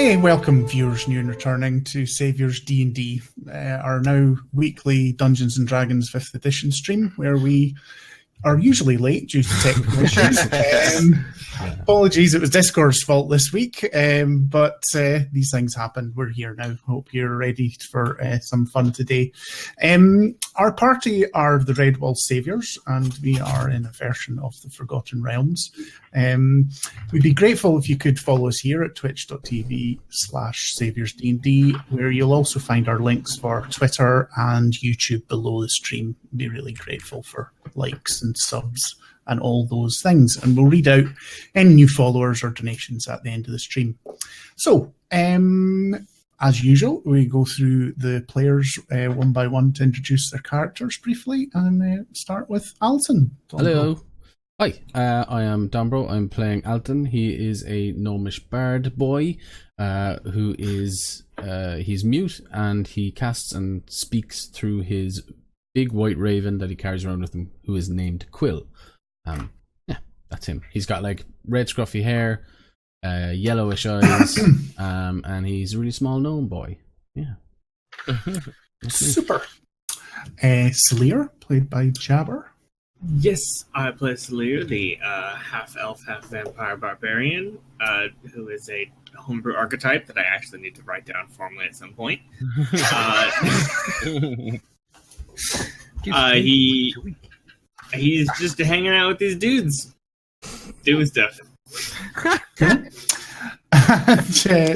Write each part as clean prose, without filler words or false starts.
Welcome viewers new and returning to Saviours D&D, our now weekly Dungeons and Dragons 5th edition stream, where we are usually late due to technical issues. Apologies, it was Discord's fault this week, but these things happen. We're here now. Hope you're ready for some fun today. Our party are the Redwall Saviours, and we are in a version of the Forgotten Realms. We'd be grateful if you could follow us here at twitch.tv/SavioursDnD, where you'll also find our links for Twitter and YouTube below the stream. We'd be really grateful for likes and subs and all those things, and we'll read out any new followers or donations at the end of the stream. So, as usual, we go through the players one by one to introduce their characters briefly, and start with Alton. Hello. Hi, I am Dombro. I'm playing Alton. He is a gnomish bard boy who is he's mute, and he casts and speaks through his big white raven that he carries around with him, who is named Quill. Yeah, that's him. He's got like red scruffy hair, yellowish eyes, and he's a really small gnome boy. Yeah. Super. Sleer, played by Jabber. Yes, I play Sleer, the half-elf, half-vampire barbarian, who is a homebrew archetype that I actually need to write down formally at some point. He's just hanging out with these dudes, doing stuff.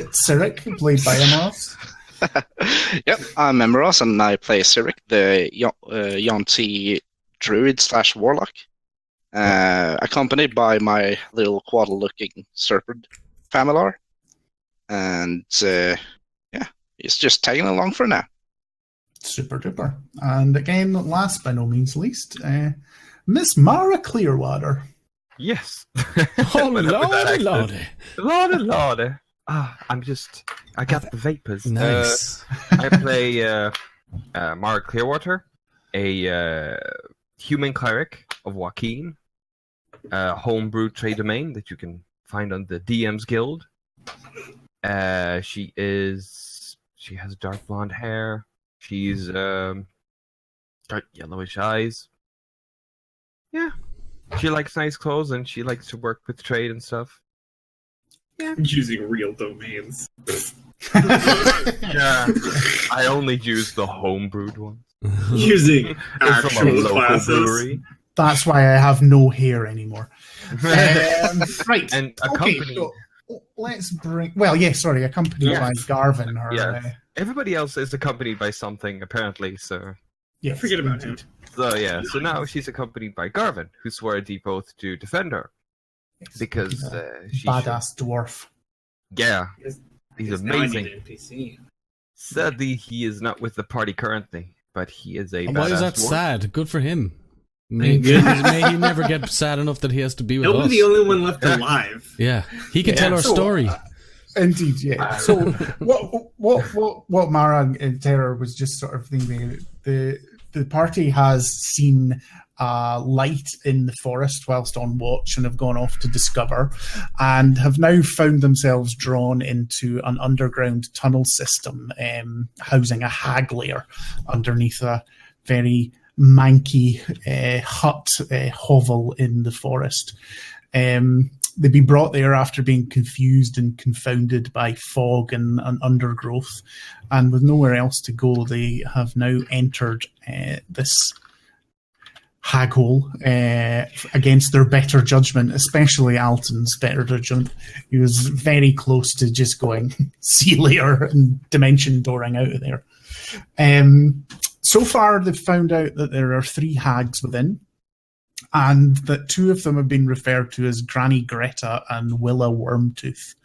Cyric, played by Emeros. Yep, I'm Emeros, and I play Cyric, the yuan-ti druid / warlock, accompanied by my little quaddle-looking serpent, Familar. And he's just tagging along for now. Super duper. And again, last but no means least, Miss Mara Clearwater. Yes. Oh, lordy. Lordy. I got the vapors. Nice. I play Mara Clearwater, a human cleric of Joaquin, a homebrew trade domain that you can find on the DM's Guild. She has dark blonde hair. She's dark yellowish eyes. Yeah. She likes nice clothes, and she likes to work with trade and stuff. Yeah. Using real domains. Yeah. I only use the homebrewed ones. Using from a local classes. brewery. That's why I have no hair anymore. Right. And accompanied. So let's bring. Well, accompanied by Garvin. Everybody else is accompanied by something, apparently, so... Yeah, forget about him. So now she's accompanied by Garvin, who swore a deep oath to defend her. Yes, Because he's a badass dwarf. Yeah, he's amazing. Now I need an NPC. Sadly, he is not with the party currently, but he is a And badass why is that dwarf. sad? Good for him. May he never get sad enough that he has to be with He'll us. be the only one left alive. Yeah, he can tell our story. Indeed, yeah. So what Mara and Terror was just sort of thinking, the party has seen light in the forest whilst on watch and have gone off to discover, and have now found themselves drawn into an underground tunnel system housing a hag lair underneath a very manky hovel in the forest. They'd be brought there after being confused and confounded by fog and undergrowth, and with nowhere else to go, they have now entered this Hag-hole against their better judgment, especially Alton's better judgment. He was very close to just going see you later and dimension dooring out of there. So far, they've found out that there are 3 hags within, and that 2 of them have been referred to as Granny Greta and Willa Wormtooth.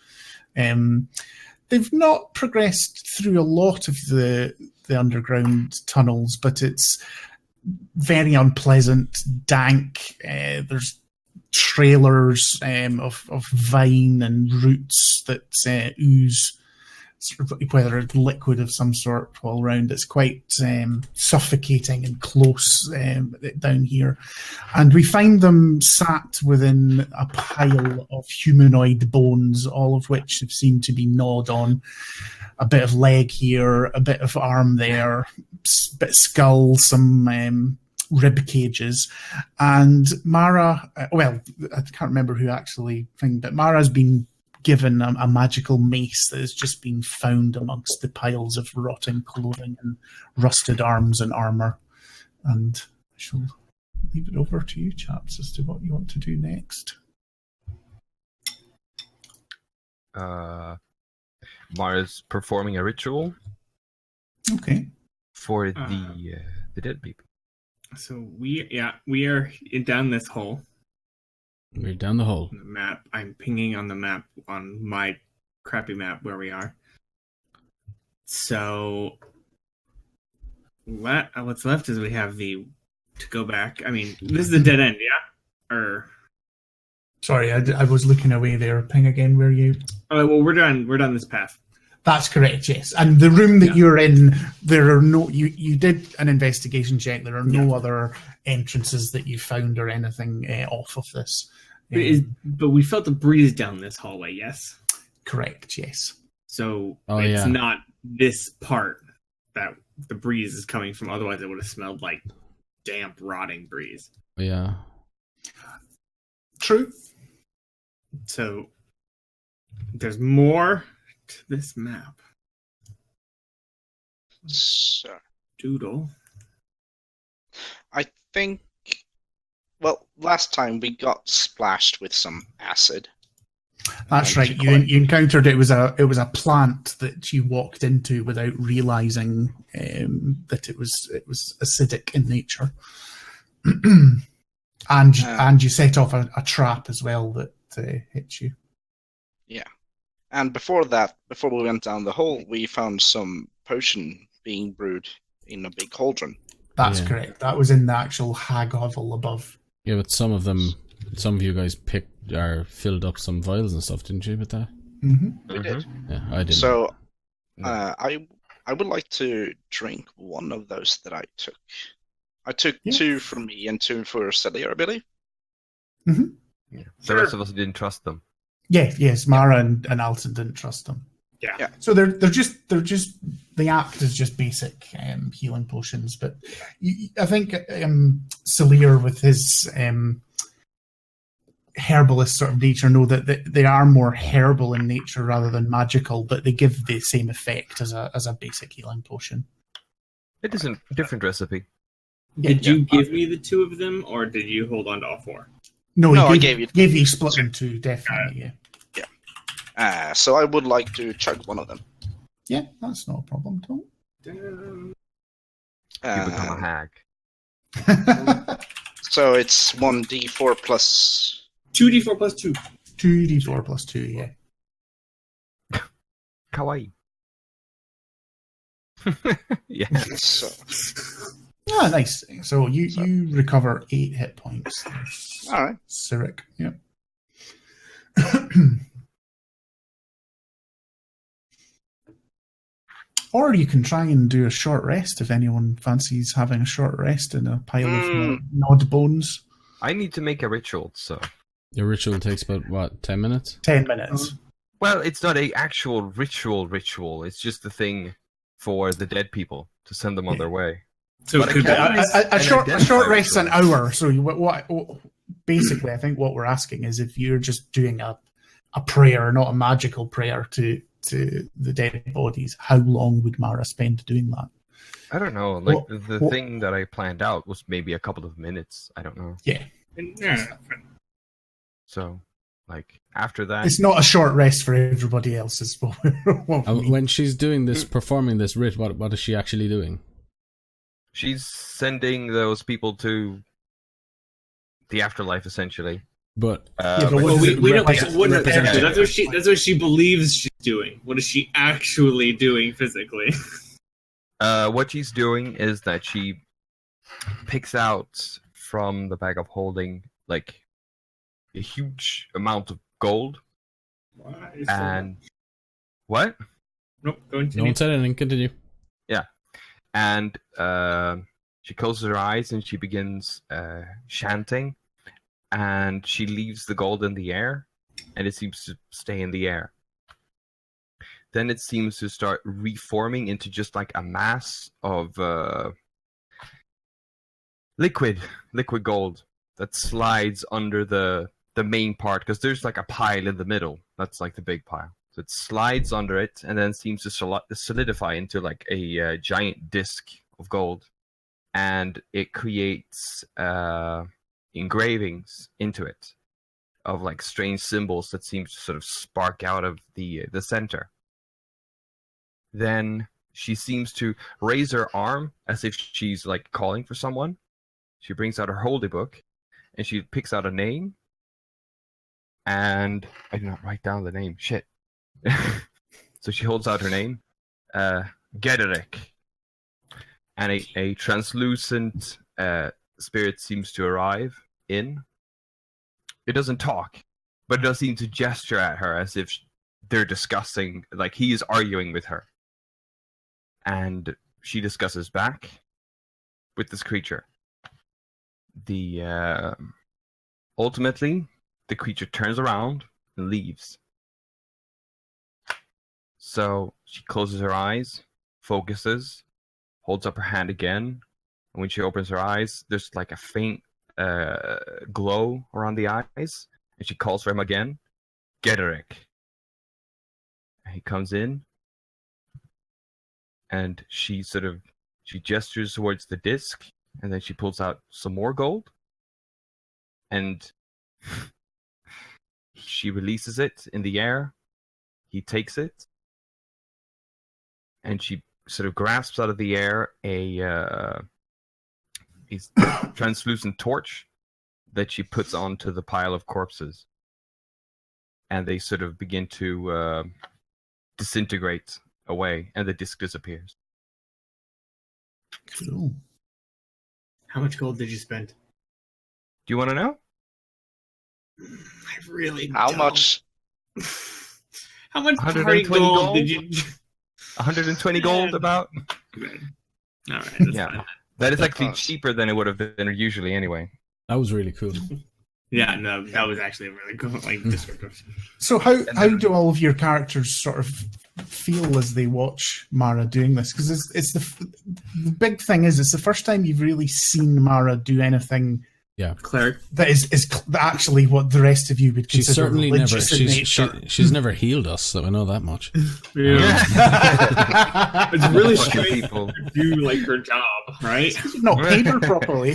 They've not progressed through a lot of the underground tunnels, but it's very unpleasant, dank. There's trailers of vine and roots that ooze whether it's liquid of some sort all around. It's quite suffocating and close down here. And we find them sat within a pile of humanoid bones, all of which have seemed to be gnawed on. A bit of leg here, a bit of arm there, bit of skull, some rib cages. And Mara, well, I can't remember who actually thing, but Mara's been given a magical mace that has just been found amongst the piles of rotting clothing and rusted arms and armour. And I shall leave it over to you, chaps, as to what you want to do next. Mara's performing a ritual. Okay. For the dead people. So we are down this hole. We're down the hole. The map. I'm pinging on the map on my crappy map where we are. So what's left is we have to go back. I mean, this is the dead end, yeah? Or sorry, I was looking away there. Ping again, where you? Oh well, we're done this path. That's correct, yes. And the room that you're in, there are no. You did an investigation check. There are no other entrances that you found or anything off of this. But we felt the breeze down this hallway, yes? Correct, yes. So it's not this part that the breeze is coming from. Otherwise, it would have smelled like damp, rotting breeze. Yeah. True. So there's more to this map. So, Doodle. I think. Well, last time we got splashed with some acid. That's right. You encountered it was a plant that you walked into without realizing that it was acidic in nature, and you set off a trap as well that hit you. Yeah, and before we went down the hole, we found some potion being brewed in a big cauldron. That's correct. That was in the actual Hag-hole above. Yeah, but some of you guys picked or filled up some vials and stuff, didn't you? With that, We did. Yeah, I didn't. So, I would like to drink one of those that I took. I took 2 for me and 2 for Celia, I believe. Mm-hmm. Yeah. The rest of us didn't trust them. Yes. Mara and Alton didn't trust them. Yeah. So they're just they act as just basic healing potions, but I think Salir with his herbalist sort of nature know that they are more herbal in nature rather than magical, but they give the same effect as a basic healing potion. It is a different recipe. Did you give me the 2 of them, or did you hold on to all 4? No, I gave you. Gave you split in 2, definitely. Yeah. So I would like to chug one of them. Yeah, that's not a problem at all. You become a hag. So it's 1d4 plus 2d4 plus 2. 2d4 plus 2, yeah. Kawaii. Yeah. So. Ah, nice. So you recover 8 hit points. All right. Cyric, yeah. Or you can try and do a short rest if anyone fancies having a short rest in a pile of gnawed bones. I need to make a ritual, so... Your ritual takes about, what, 10 minutes? 10 minutes. Well, it's not an actual ritual. It's just a thing for the dead people to send them on their way. So But it could A short rest's an hour. So what basically, I think what we're asking is if you're just doing a prayer, not a magical prayer to the dead bodies, how long would Mara spend doing that? I don't know. Like, the thing that I planned out was maybe a couple of minutes. I don't know. Yeah. So, like, after that... It's not a short rest for everybody else, is what we mean. When she's doing this, performing this rite, what is she actually doing? She's sending those people to the afterlife, essentially. But we don't. That's what she believes she's doing. What is she actually doing physically? What she's doing is that she picks out from the bag of holding like a huge amount of gold. What? Nope. Go into No one said anything. Continue. And she closes her eyes and she begins chanting, and she leaves the gold in the air, and it seems to stay in the air. Then it seems to start reforming into just like a mass of liquid gold that slides under the main part, because there's like a pile in the middle. That's like the big pile. So it slides under it and then seems to solidify into like a giant disc of gold. And it creates engravings into it of like strange symbols that seem to sort of spark out of the center. Then she seems to raise her arm as if she's like calling for someone. She brings out her holy book and she picks out a name. And I did not write down the name. Shit. So she holds out her name, Gederick, and a translucent spirit seems to arrive in. It doesn't talk, but it does seem to gesture at her as if they're discussing, like he is arguing with her. And she discusses back with this creature. Ultimately, the creature turns around and leaves. So she closes her eyes, focuses, holds up her hand again, and when she opens her eyes, there's like a faint glow around the eyes, and she calls for him again, Gederick. And he comes in, and she gestures towards the disc, and then she pulls out some more gold, and she releases it in the air. He takes it, and she sort of grasps out of the air a translucent torch that she puts onto the pile of corpses, and they sort of begin to disintegrate away, and the disc disappears. Cool. How much gold did you spend? Do you want to know? I really How don't. much? How much 120 party gold gold? did you... 120 gold, about. Good. All right. That's Yeah. fine. That is actually Close. cheaper than it would have been usually anyway. That was really cool. Yeah, no, that was actually a really cool, descriptive. So how do all of your characters sort of feel as they watch Mara doing this? Because it's the big thing is it's the first time you've really seen Mara do anything Cleric. that is actually what the rest of you would consider She's certainly never. religious in nature. She's never healed us, so I know that much. Yeah. It's really Fucking strange people. to do like her job, right? Not paid her properly.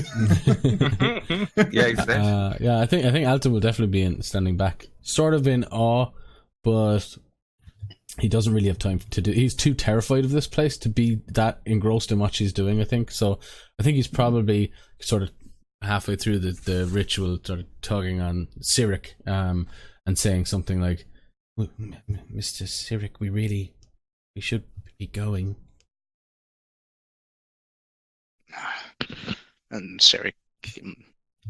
Yeah, exactly. I think Alton will definitely be standing back, sort of in awe, but he doesn't really have time to do. He's too terrified of this place to be that engrossed in what she's doing. I think so. I think he's probably sort of halfway through the ritual, sort of tugging on Cyric, and saying something like, "Mr. Cyric, we should be going." And Cyric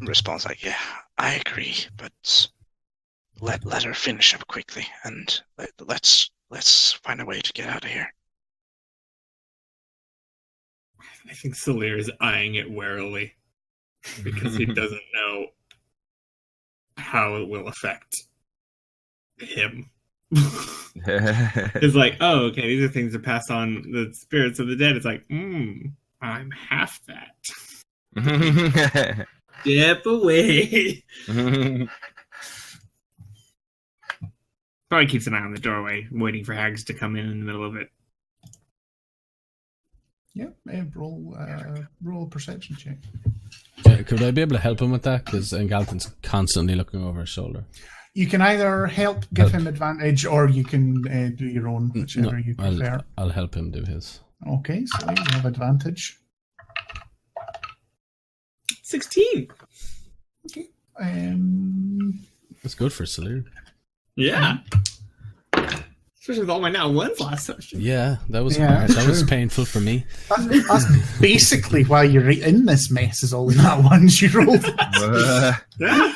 responds like, "Yeah, I agree, but let her finish up quickly, and let's find a way to get out of here." I think Salir is eyeing it warily because he doesn't know how it will affect him. It's like, oh, okay, these are things that pass on the spirits of the dead. It's like, I'm half that. Step away. Probably keeps an eye on the doorway, waiting for Hags to come in the middle of it. Yeah, roll a perception check. Could I be able to help him with that? Because Galton's constantly looking over his shoulder. You can either give him advantage, or you can do your own, whichever you prefer. I'll help him do his. Okay, so you have advantage. 16. Okay. That's good for Salir. Yeah. Especially with all my now ones last session. Yeah, that was Yeah, hard. That was true. painful for me. That's basically why you're in this mess, is all in that ones you rolled. Yeah.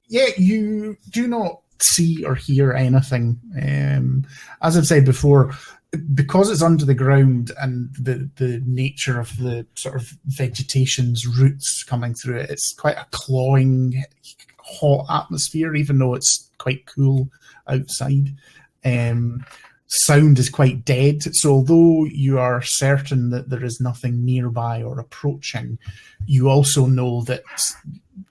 Yeah, you do not see or hear anything. As I've said before, because it's under the ground and the nature of the sort of vegetation's roots coming through it, it's quite a clawing, hot atmosphere, even though it's quite cool outside. Sound is quite dead, so although you are certain that there is nothing nearby or approaching, you also know that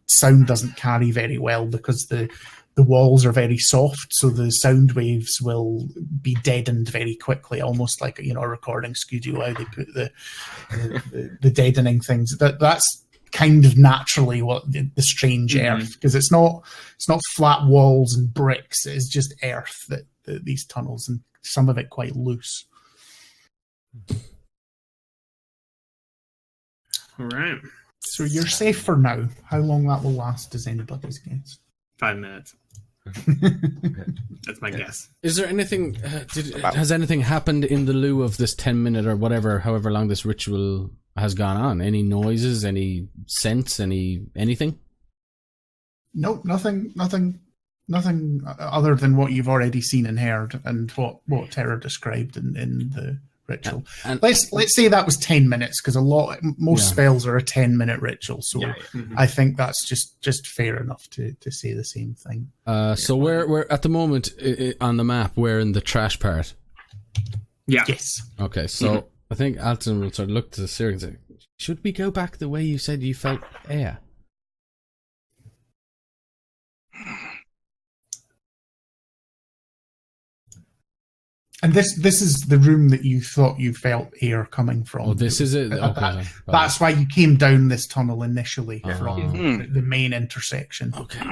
sound doesn't carry very well because the walls are very soft, so the sound waves will be deadened very quickly, almost like a recording studio, how they put the deadening things. That's kind of naturally what the strange earth, because it's not flat walls and bricks, it's just earth that these tunnels, and some of it quite loose. All right. So you're safe for now. How long that will last is anybody's guess. 5 minutes. That's my guess. Is there anything? Has anything happened in the lieu of this 10-minute or however long this ritual has gone on? Any noises? Any scents? Anything? Nope, nothing other than what you've already seen and heard, and what Terra described in the ritual. And let's say that was 10 minutes, because most spells are a 10-minute ritual, so I think that's just fair enough to say the same thing. So we're at the moment on the map, we're in the trash part. Yeah. Yes. Okay, so I think Alton will sort of look to the Cyric and say, should we go back the way you said you felt air? And this is the room that you thought you felt air coming from. Oh, this is it? Okay. That's why you came down this tunnel initially from the main intersection. Okay.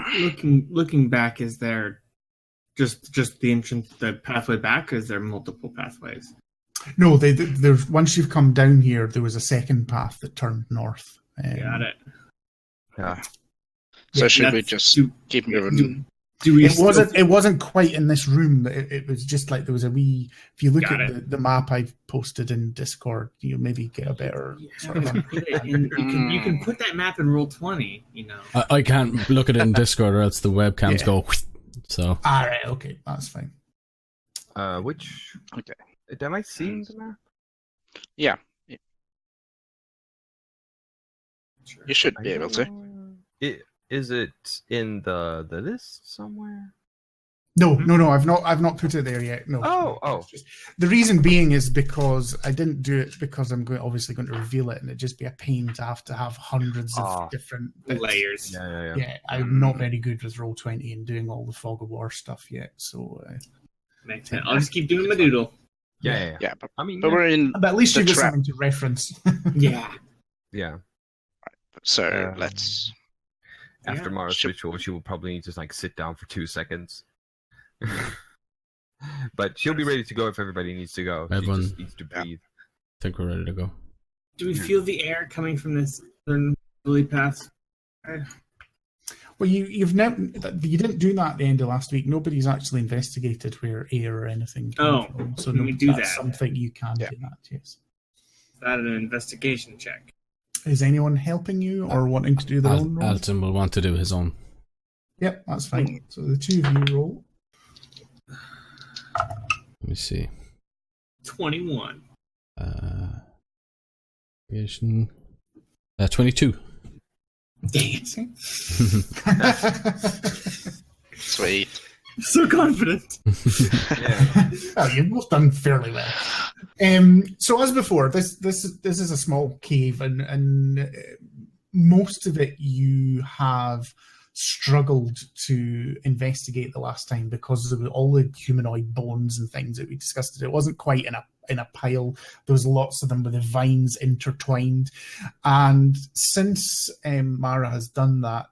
Looking back, is there just the entrance, the pathway back, or is there multiple pathways? No, there's once you've come down here, there was a second path that turned north. Got it. Yeah. So should we just keep moving? It wasn't quite in this room. It was just like there was a wee. If you look at the map I've posted in Discord, you maybe get a better. Sort of you can put that map in Roll20. I can't look at it in Discord, or else the webcams go. So. All right. Okay, that's fine. Which? Okay. Am I seeing the map? Yeah. You should be able to. Is it in the list somewhere? No. I've not put it there yet. No. Oh. The reason being is because I didn't do it because I'm obviously going to reveal it, and it'd just be a pain to have hundreds of different bits. Layers. Yeah, I'm not very good with Roll20 and doing all the Fog of War stuff yet. So makes sense. I'll just keep doing my doodle. Yeah. But we're in. But at least you the get trap. something to reference. Yeah. So let's. After Mara's ritual, she will probably need to sit down for 2 seconds. But she'll be ready to go if everybody needs to go. Everyone she just needs to breathe. I think we're ready to go. Do we feel the air coming from this lily path? Well, you didn't do that at the end of last week. Nobody's actually investigated where air or anything came from. So we do that's that. something you can do that, yes. Is that an investigation check? Is anyone helping you or wanting to do their own roll? Alton will want to do his own. Yep, that's fine. So the two of you roll. Let me see. 21. 22. Dang it. Sweet. So confident. Well, you've both done fairly well. So as before, this is a small cave, and most of it you have struggled to investigate the last time because of all the humanoid bones and things that we discussed. It wasn't quite in a pile. There was lots of them with the vines intertwined, and since Mara has done that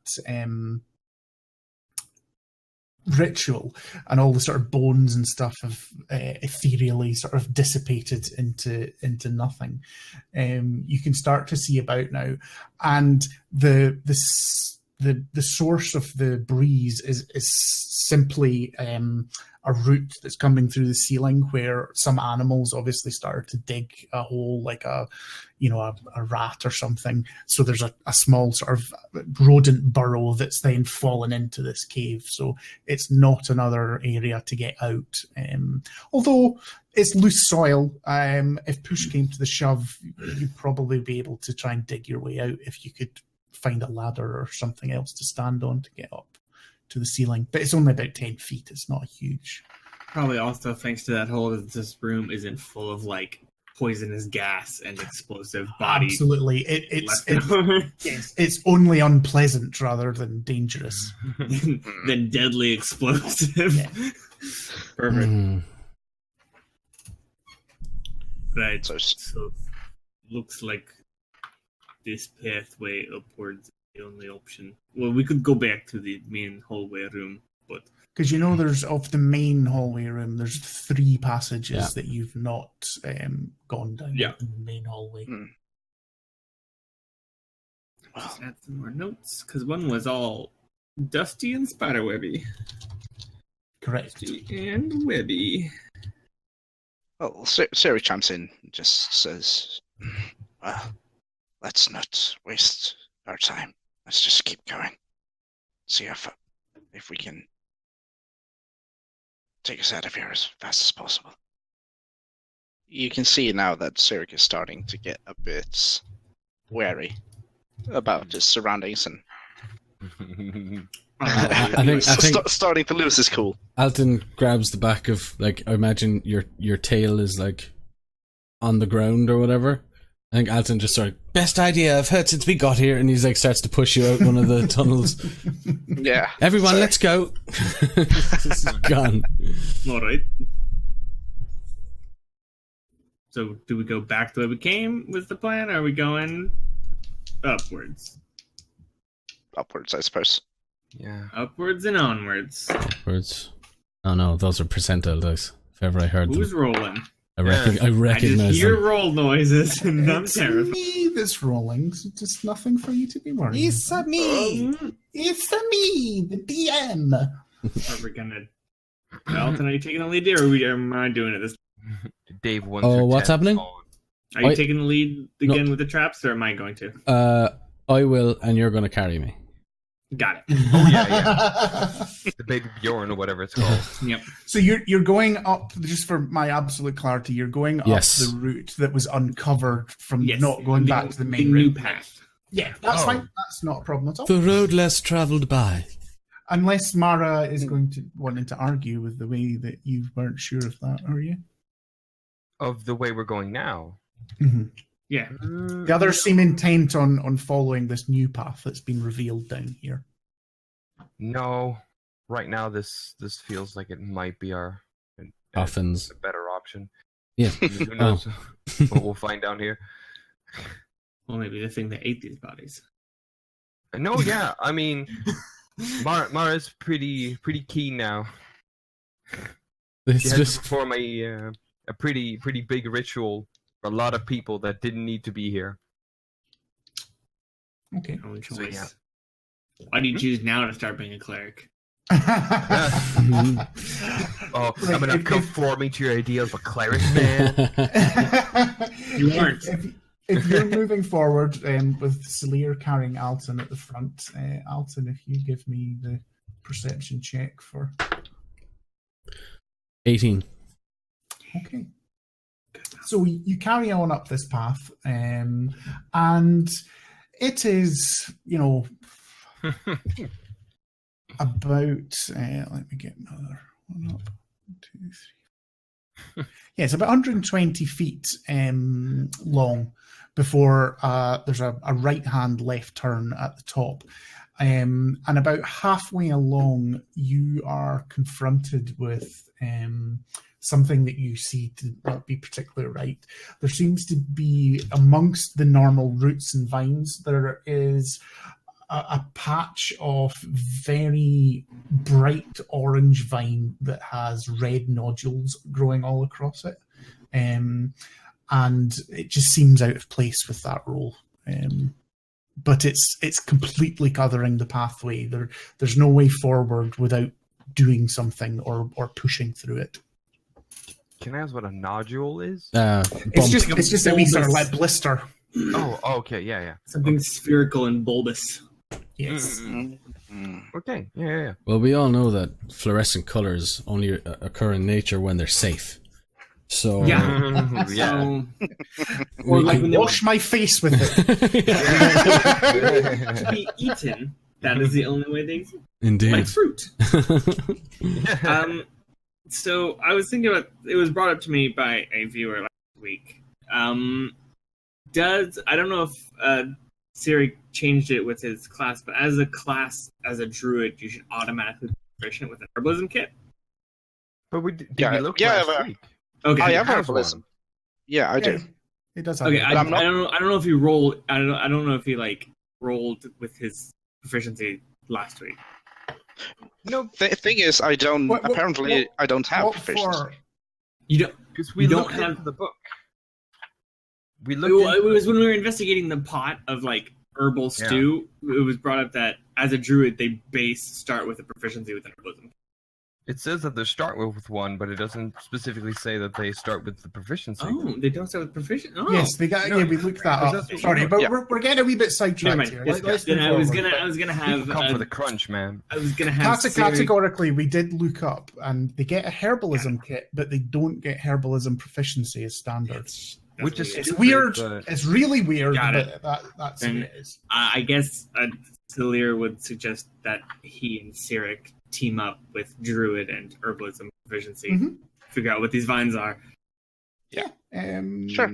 ritual, and all the sort of bones and stuff have ethereally sort of dissipated into nothing, you can start to see about now, and the source of the breeze is simply a route that's coming through the ceiling where some animals obviously started to dig a hole, like a rat or something. So there's a small sort of rodent burrow that's then fallen into this cave. So it's not another area to get out. Although it's loose soil. If push came to the shove, you'd probably be able to try and dig your way out if you could find a ladder or something else to stand on to get up to the ceiling. But it's only about 10 feet. It's not huge. Probably also thanks to that hole that this room isn't full of like poisonous gas and explosive bodies. Absolutely. It's only unpleasant rather than dangerous. than deadly explosive. Yeah. Perfect. Right. So Looks like this pathway upwards is the only option. Well, we could go back to the main hallway room, but Because there's of the main hallway room, there's 3 passages that you've not gone down in the main hallway. just add some more notes because one was all dusty and spiderwebby. Correct. Dusty and webby. Well, Siri chimes in and just says, well, let's not waste our time. Let's just keep going. See if we can take us out of here as fast as possible. You can see now that Sirik is starting to get a bit wary about his surroundings and I think starting to lose his cool. Alton grabs the back of, like, I imagine your tail is like on the ground or whatever. I think Alton just sort of, best idea I've heard since we got here, and he's like starts to push you out one of the tunnels. Yeah. Everyone, let's go. This is gone. All right. So, do we go back the way we came? Was the plan? Or are we going upwards? Upwards, I suppose. Yeah. Upwards and onwards. Upwards. Oh no, those are percentile dice. If ever I heard Who's them. rolling? I I recognize just hear them. roll noises, and I'm It's terrified. me that's rolling, so just nothing for you to be worried. It's me. It's me, the DM. Are we gonna? Alton, are you taking the lead there, or am I doing it this? Dave 1 Oh, through what's 10 happening? on. Are you taking the lead again with the traps, or am I going to? I will, and you're going to carry me. Got it. Oh yeah. The baby Bjorn or whatever it's called. Yep. So you're going up, just for my absolute clarity, you're going up the route that was uncovered from not going back to the main new route. path. Yeah, that's fine. That's not a problem at all. The road less travelled by. Unless Mara is wanting to argue with the way that you weren't sure of that, are you? Of the way we're going now. Mm-hmm. Yeah. The others seem intent on following this new path that's been revealed down here. No. Right now this feels like it might be a better option. Yeah. Who knows what we'll find down here. Well, maybe the thing that ate these bodies. No, yeah. I mean, Mara's pretty keen now. She has to perform a pretty big ritual for a lot of people that didn't need to be here. Okay. No choice. So, yeah. Why do you choose now to start being a cleric? Oh, I'm gonna conforming to your idea of a cleric, man. You aren't. If you're moving forward with Salir carrying Alton at the front, Alton, if you give me the perception check for 18. Okay. So you carry on up this path, and it is, about, let me get another one up. 1, 2, 3. Yeah, it's about 120 feet long before there's a right-hand left turn at the top. And about halfway along, you are confronted with something that you see to not be particularly right. There seems to be, amongst the normal roots and vines, there is a patch of very bright orange vine that has red nodules growing all across it. And it just seems out of place with that role. But it's completely covering the pathway. There's no way forward without doing something or pushing through it. Can I ask what a nodule is? It's just a wee sort of like blister. Oh, okay, yeah. Something spherical and bulbous. Yes. Okay, yeah. Well, we all know that fluorescent colors only occur in nature when they're safe. So Yeah. Yeah. Or like when they Wash my face with it. to be eaten, that is the only way they exist. Indeed. Like fruit. So I was thinking about, it was brought up to me by a viewer last week. I don't know if Siri changed it with his class, but as a class, as a druid, you should automatically be proficient with an herbalism kit. But we did we look last week? Okay. I have have herbalism. Yeah, I do. It does have Okay, it. I don't know if he rolled. I don't know if he rolled with his proficiency last week. No, The thing is, I don't. Apparently, I don't have what proficiency. for? You don't. because we You don't looked have- into the book. We It looked. was when we were investigating the pot of herbal stew. It was brought up that as a druid, they start with a proficiency with an herbalism. It says that they start with one, but it doesn't specifically say that they start with the proficiency. Oh, they don't start with proficient. Oh, Yes, they got. No, we looked that up. that's- Sorry, but yeah. we're getting a wee bit Never sidetracked mind. here. Yes, Let's then move I was forward. gonna People have. come for the crunch, man. I was gonna have. Siri- Categorically, we did look up, and they get a herbalism kit, but they don't get herbalism proficiency as standards. Which is It's stupid, weird. but- It's really weird, Got it. but that's And- what it is. I guess Celir would suggest that he and Cyric team up with Druid and Herbalism proficiency. Mhm. Figure out what these vines are. Sure.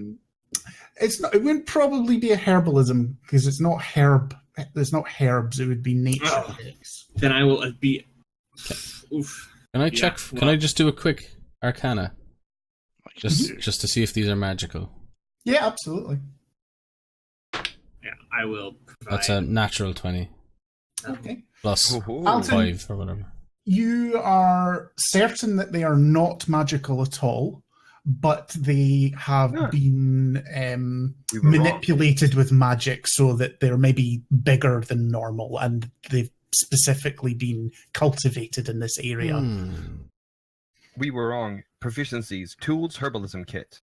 It's not. It wouldn't probably be a herbalism because it's not herb. There's not herbs. It would be nature Oh. mix. Then I will be. Oof. Can I Yeah, check? well- Can I just do a quick Arcana, Mm-hmm. just to see if these are magical? Yeah, absolutely. Yeah, I will. Provide. That's a natural 20 Okay. plus Ooh. Alton- 5 or whatever. You are certain that they are not magical at all, but they have Yeah. been We were wrong. manipulated with magic so that they're maybe bigger than normal, and they've specifically been cultivated in this area. We were wrong. Proficiencies, tools, herbalism kit.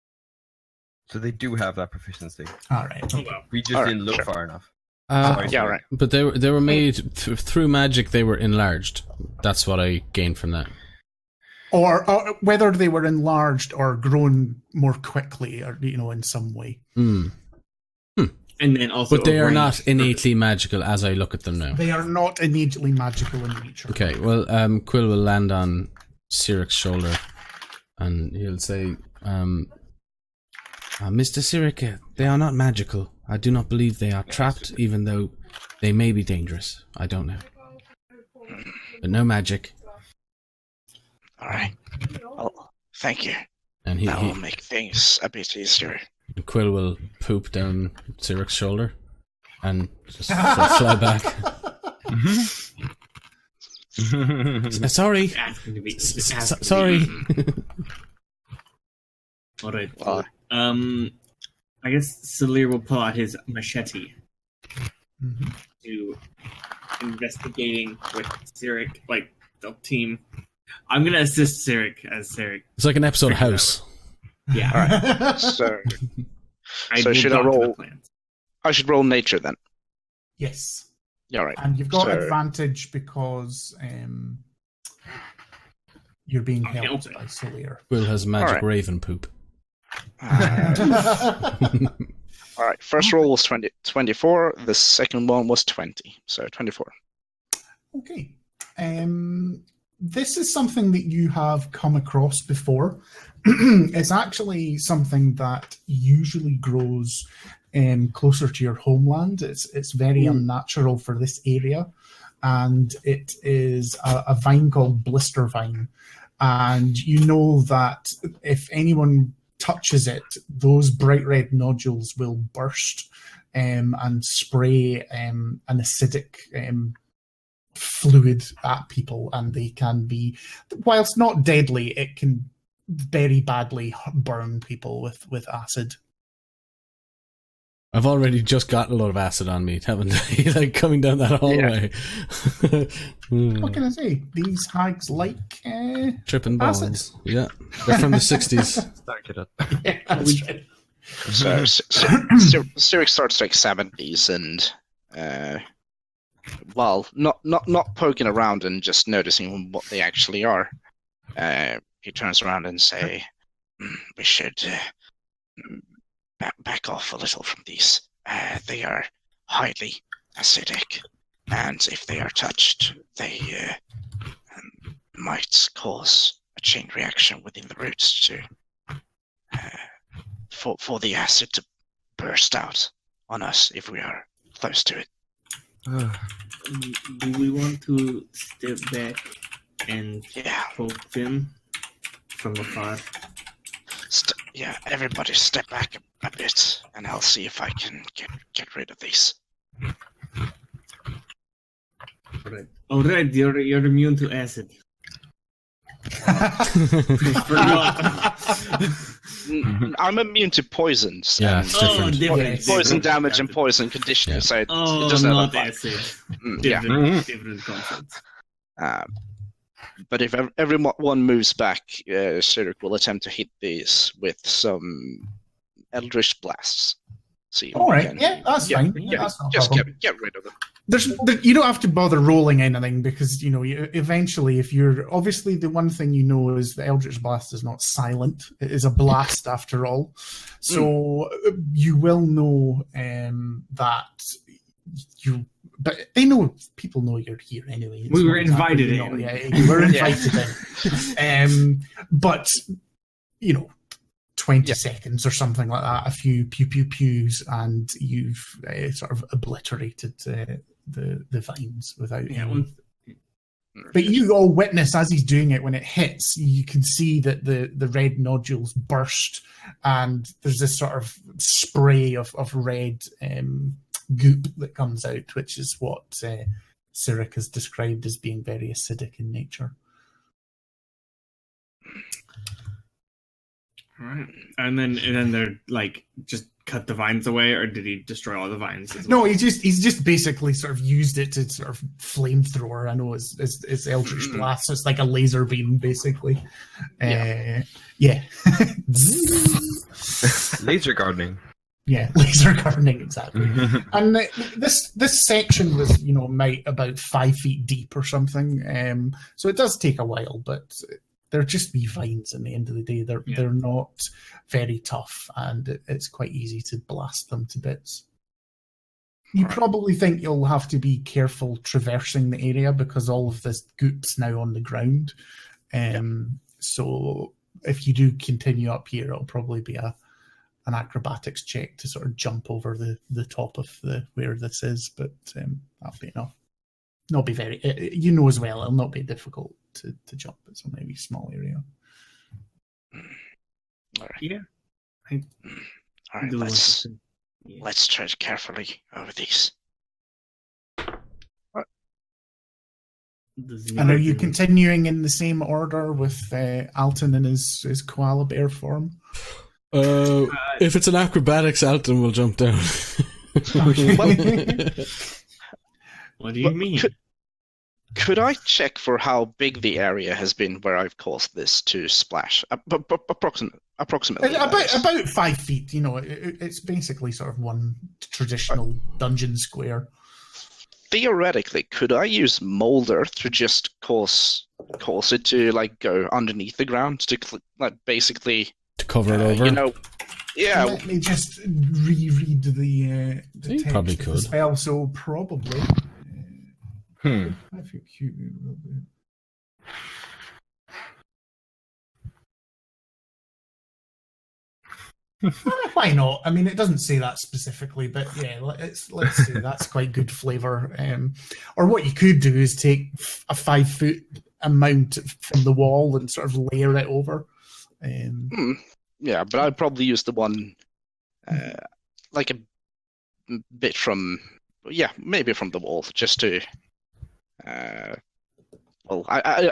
So they do have that proficiency. All right. Oh, well. We just Alright, didn't look sure. far enough. Uh, Yeah, right. but they were made through magic. They were enlarged. That's what I gained from that. Or whether they were enlarged or grown more quickly, or in some way. Hmm. And then also. But they are arranged not for- innately magical as I look at them now. They are not immediately magical in nature. Okay, well, Quill will land on Siric's shoulder, and he'll say, Mr. Siric, they are not magical. I do not believe they are trapped, even though they may be dangerous. I don't know. But no magic. All right. Well, thank you. And That will make things a bit easier. Quill will poop down Siric's shoulder and just fly back. Sorry. Asking to be. Sorry. All right. Well, I guess Celir will pull out his machete Mhm. to investigating with Cyric, the team. I'm gonna assist Cyric as Cyric. It's like an episode of House. Yeah. all right. So So will should I dock the roll? plans. I should roll nature then. Yes. Yeah, all right. And you've got So- advantage because you're being I'm helped helping. by Solir. Quill has magic Alright. raven poop. All right. First roll was 24. The second one was 20. So 24. Okay. This is something that you have come across before. It's actually something that usually grows closer to your homeland. It's very unnatural for this area, and it is a vine called blister vine. And you know that if anyone touches it, those bright red nodules will burst and spray an acidic fluid at people, and they can be, whilst not deadly, it can very badly burn people with acid. I've already just got a lot of acid on me, haven't I? Like coming down that hallway. What can I say? These hags like Tripping acid. balls. Yeah. They're from the 60s. Start it up. Yeah, that's right. So Cyric starts to examine these and, well, not poking around and just noticing what they actually are. He turns around and say, "We should back off a little from these. They are highly acidic, and if they are touched, they might cause a chain reaction within the roots to for the acid to burst out on us if we are close to it." Do we want to step back and poke them from afar? Everybody step back a bit, and I'll see if I can get rid of these. All right, you're immune to acid. I'm immune to poisons. Yeah, and it's different. Different. poison damage and poison conditioning. Yeah. So it Oh, doesn't not apply. acid. Yeah. Different concepts. But if everyone moves back, Cyric will attempt to hit these with some Eldritch Blasts. See if All we right, can- yeah, that's fine. Yeah, that's not a Just problem. get rid of them. You don't have to bother rolling anything because eventually, if you're obviously the one thing you know is the Eldritch Blast is not silent; it is a blast after all. So you will know that you. But they know people know you're here anyway. It's We were not exactly, invited in. Yeah, you were invited in. But 20 seconds or something like that, a few pews, and you've sort of obliterated the vines without any. But you all witness as he's doing it, when it hits, you can see that the red nodules burst, and there's this sort of spray of red goop that comes out, which is what Cyric has described as being very acidic in nature. All right, and then they're like just cut the vines away, or did he destroy all the vines? No, he's just basically sort of used it to sort of flamethrower. I know it's Eldritch Blast, so it's like a laser beam basically. Yeah. Laser gardening. Yeah, laser gardening, exactly. And this section was, might about 5 feet deep or something. So it does take a while, but they're just wee vines. In the end of the day, they're not very tough, and it's quite easy to blast them to bits. You probably think you'll have to be careful traversing the area because all of this goop's now on the ground. So if you do continue up here, it'll probably be an acrobatics check to sort of jump over the top of where this is, but that'll be enough. Not be very, as well, it'll not be difficult to jump. It's a maybe small area. All right. Yeah. All right. Let's tread carefully over these. And are you continuing in the same order with Alton in his koala bear form? If it's an acrobatics, Alton will jump down. What do you mean? Could I check for how big the area has been where I've caused this to splash? Approximately. About 5 feet. It's basically sort of one traditional dungeon square. Theoretically, could I use Molder to just cause it to go underneath the ground to basically to cover it over? Yeah. Let me just reread the text probably of the could. spell. So probably. I think why not? I mean, it doesn't say that specifically, but yeah, let's say that's quite good flavor. Or what you could do is take a 5 foot amount from the wall and sort of layer it over. Yeah, but I'd probably use the one like a bit from, maybe from the wall, just to. I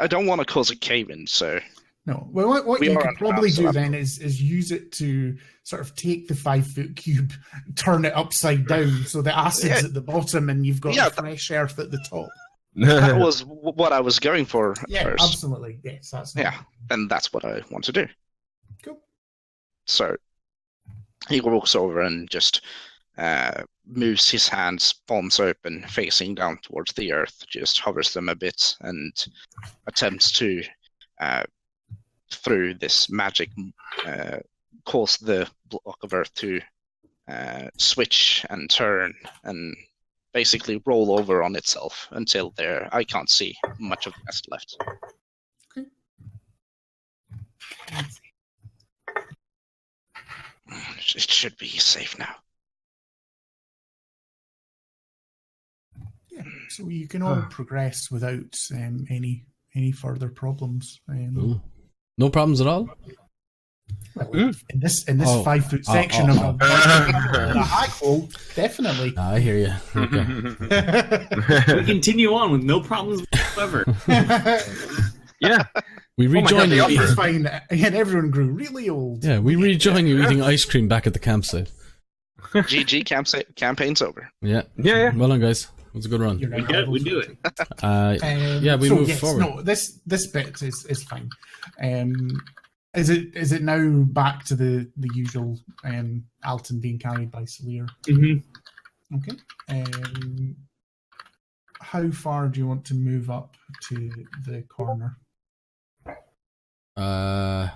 don't want to cause a cave-in, so No. Well, what We you are could probably underground, so do that's- then is use it to sort of take the 5-foot cube, turn it upside down, so the acid's Yeah. at the bottom and you've got Yeah, the fresh earth at the top. That was what I was going for Yeah, first. absolutely. Yes, that's Yeah, and that's what I want to do. Cool. So he walks over and just moves his hands, palms open, facing down towards the earth, just hovers them a bit and attempts to, through this magic, cause the block of earth to switch and turn and basically roll over on itself until I can't see much of the rest left. Okay. It should be safe now. Yeah, so you can all progress without any further problems. Ooh. No problems at all? Well, in this 5-foot section of the Hag-hole, definitely. I hear you. Okay. We continue on with no problems whatsoever. Yeah. We rejoin you. It's fine, and everyone grew really old. Yeah, we rejoin you eating ice cream back at the campsite. GG campaign's over. Yeah. Yeah. Well done, guys. It was a good run. You're right, We do it. Yeah, we move forward. No, this bit is fine. Is it now back to the usual Alton being carried by Salir? Mm-hmm. Okay. How far do you want to move up to the corner? What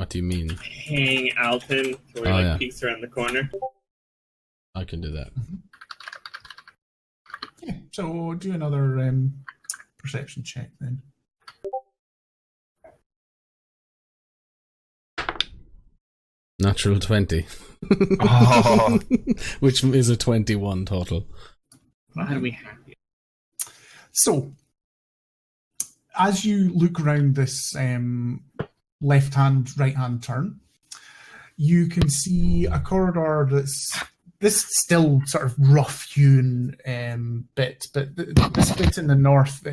do you mean? Hang Alton so he peeks around the corner. I can do that. Yeah. So do another perception check then. Natural 20. Oh. Which is a 21 total. How do we have you? So, as you look around this left-hand, right-hand turn, you can see a corridor that's this still sort of rough-hewn bit, but this bit in the north,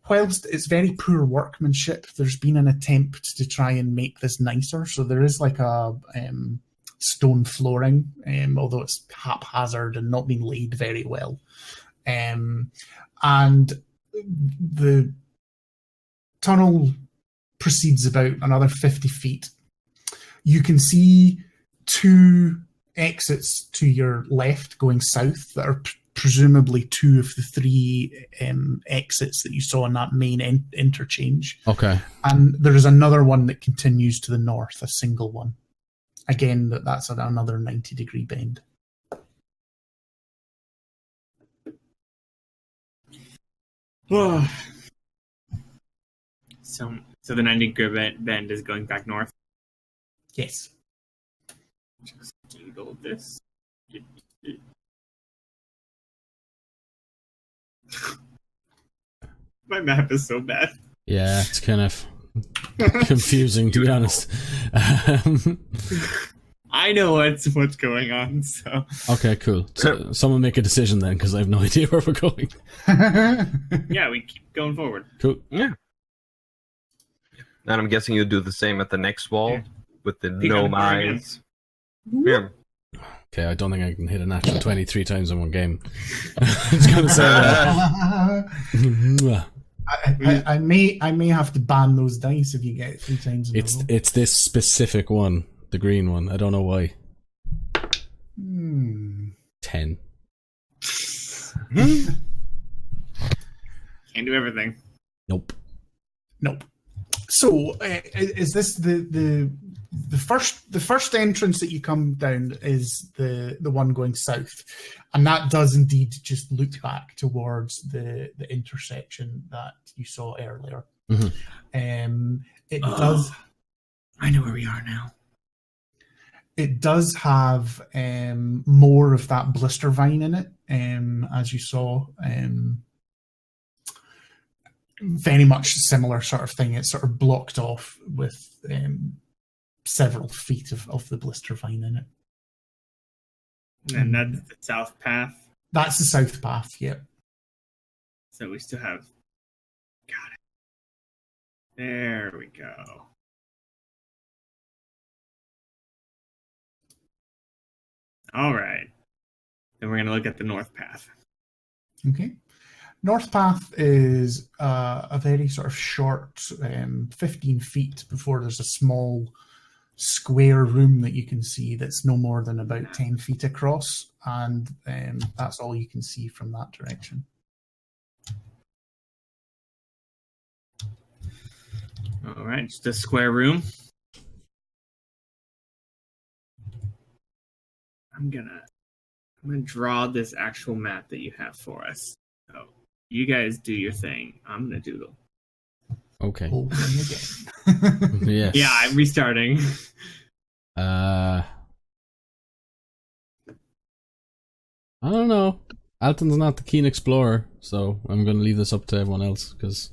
whilst it's very poor workmanship, there's been an attempt to try and make this nicer. So there is like a stone flooring, although it's haphazard and not being laid very well. And the tunnel proceeds about another 50 feet. You can see 2 exits to your left going south that are presumably 2 of the 3 exits that you saw in that main interchange. Okay. And there is another one that continues to the north, a single one. Again, that's at another 90-degree bend. So the 90-degree bend is going back north. Yes. Just Google this. My map is so bad. Yeah, it's kind of confusing, to be honest. I know what's going on, so... Okay, cool. So, someone make a decision then, because I have no idea where we're going. Yeah, we keep going forward. Cool. Yeah. And I'm guessing you'll do the same at the next wall with the gnome eyes. Yeah. Okay, I don't think I can hit a natural 20 3 times in one game. It's going to say that. I may have to ban those dice if you get it 3 times in a row. It's this specific one, the green one. I don't know why. 10. Can't do everything. Nope. So, is this the first entrance that you come down is the one going south, and that does indeed just look back towards the intersection that you saw earlier. Mm-hmm. It does. I know where we are now. It does have more of that blister vine in it, as you saw. Very much similar sort of thing. It's sort of blocked off with several feet of the blister vine in it. And that's the south path. That's the south path, yeah. So we still have... God, There we go. All right. Then we're going to look at the north path. Okay. North path is a very sort of short 15 feet before there's a small square room that you can see that's no more than about 10 feet across, and that's all you can see from that direction. All right, just a square room. I'm gonna draw this actual map that you have for us. So you guys do your thing. I'm gonna doodle. Okay. Opening again. Yes. Yeah, I'm restarting. I don't know. Alton's not the keen explorer, so I'm going to leave this up to everyone else because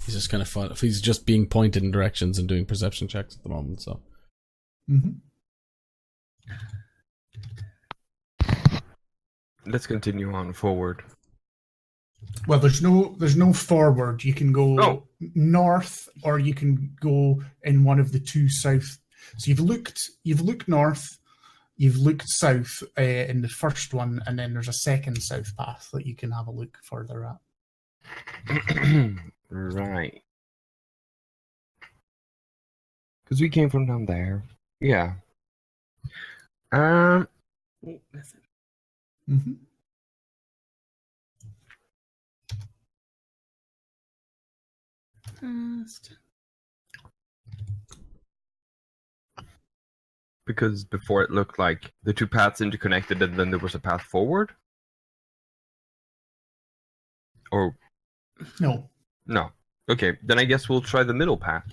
he's just kind of fun. He's just being pointed in directions and doing perception checks at the moment. So. Let's continue on forward. Well, there's no forward. You can go north, or you can go in one of the two south. So you've looked north, you've looked south in the first one, and then there's a second south path that you can have a look further at. Right. Because we came from down there. Yeah. Oh, listen. Mm-hmm. Because before it looked like the two paths interconnected and then there was a path forward? Or... No. No. Okay, then I guess we'll try the middle path.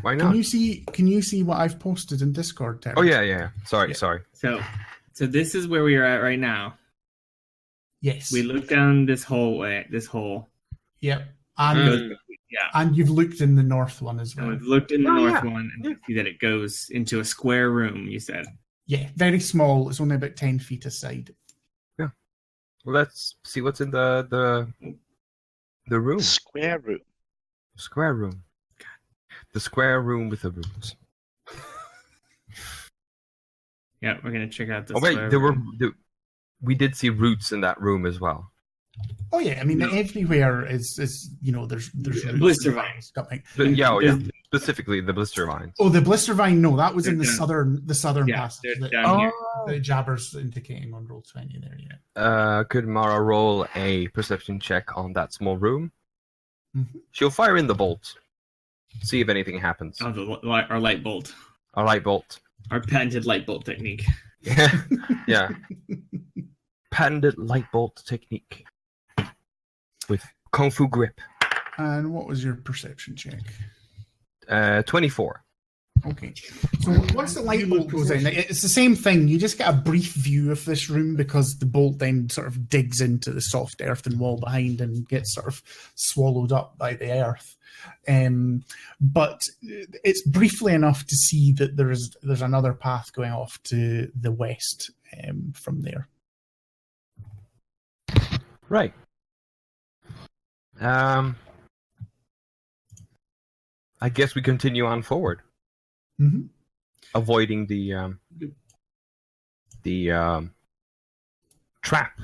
Why not? Can you see what I've posted in Discord, Terry? Oh yeah. Sorry. So this is where we are at right now. Yes. We look down this hallway, this hole. Yep. And Yeah. and you've looked in the north one as And well. we've looked in the north one and you see that it goes into a square room, you said. Yeah, very small. It's only about 10 feet aside. Yeah. Well, let's see what's in the room. Square room. Square room. The square room with the rooms. Yeah, we're gonna check out this. Oh wait, we did see roots in that room as well. Oh yeah, I mean everywhere is there's blister vines. Specifically the blister vines. Oh, the blister vine. No, that was in the down. southern Yeah, passage. they're down here. The Jabber's indicating on roll 20 there. Yeah. Could Mara roll a perception check on that small room? Mm-hmm. She'll fire in the bolt. See if anything happens. Oh, our light bolt. Our light bolt. Our patented light bolt technique. Yeah. Patented light bolt technique. With Kung Fu grip. And what was your perception check? 24. Okay. So once the light bolt goes in, it's the same thing. You just get a brief view of this room because the bolt then sort of digs into the soft earthen wall behind and gets sort of swallowed up by the earth. But it's briefly enough to see that there's another path going off to the west from there. Right. I guess we continue on forward. Mm-hmm. Avoiding the trap.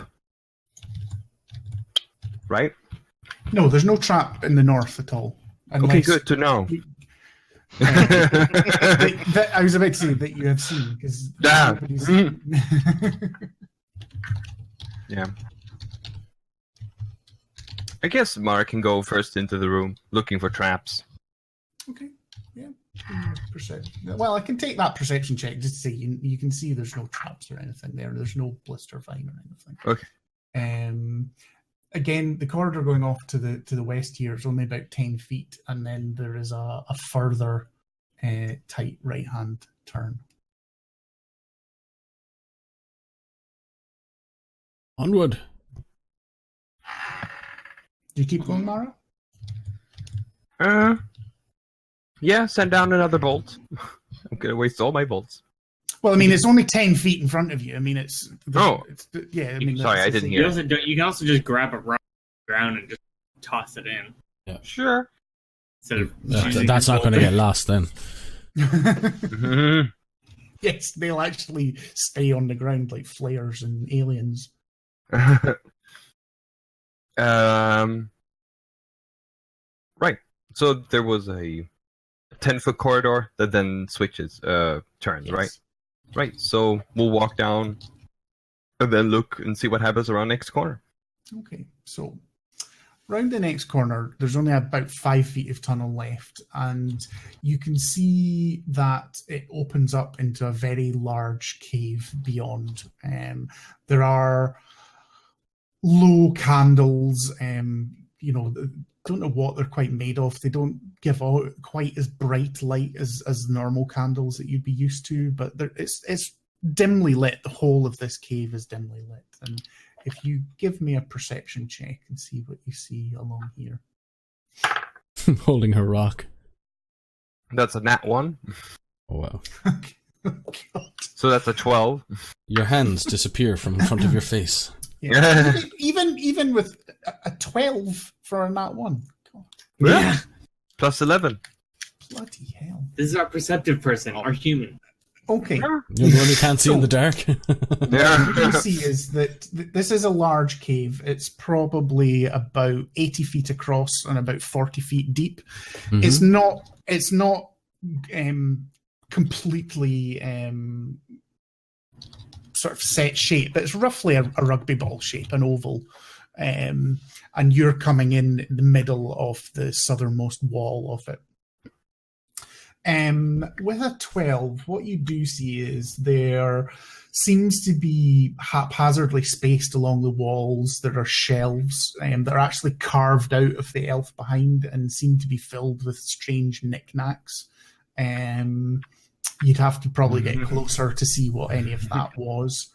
Right? No, there's no trap in the north at all. Okay, good to know. I was about to say that you have seen, because yeah. I guess Mara can go first into the room, looking for traps. Okay, yeah. Well, I can take that perception check just to say you can see there's no traps or anything there. There's no blister vine or anything. Okay. Again, the corridor going off to the west here is only about 10 feet, and then there is a further tight right-hand turn. Onward. Do you keep going, Mara? Yeah, send down another bolt. I'm going to waste all my bolts. Well, I mean, it's only 10 feet in front of you. I mean, Oh. yeah. I mean, Sorry, I didn't hear. You can also just grab a rock ground and just toss it in. Sure. Instead of using That's your not going to boulder. get lost then. Mhm. Yes, they'll actually stay on the ground like flares and aliens. Right. So there was a 10-foot corridor that then switches, turns, Yes. right? Right. So we'll walk down and then look and see what happens around next corner. Okay, so round the next corner, there's only about 5 feet of tunnel left, and you can see that it opens up into a very large cave beyond. There are low candles, don't know what they're quite made of. They don't give out quite as bright light as normal candles that you'd be used to, but it's dimly lit. The whole of this cave is dimly lit. And if you give me a perception check and see what you see along here. Holding her rock. That's a nat 1. Oh, wow. God. So that's a 12. Your hands disappear from in front of your face. Yeah. even with a 12 for a nat 1. God. Yeah. Plus 11. Bloody hell. This is our perceptive person, our human. Okay. You're the one who can't see in the dark. What you see is that this is a large cave. It's probably about 80 feet across and about 40 feet deep. Mhm. It's not completely sort of set shape, but it's roughly a rugby ball shape, an oval. And you're coming in the middle of the southernmost wall of it. With a 12, what you do see is there seems to be haphazardly spaced along the walls. There are shelves that are actually carved out of the elf behind and seem to be filled with strange knickknacks. You'd have to probably get closer to see what any of that was.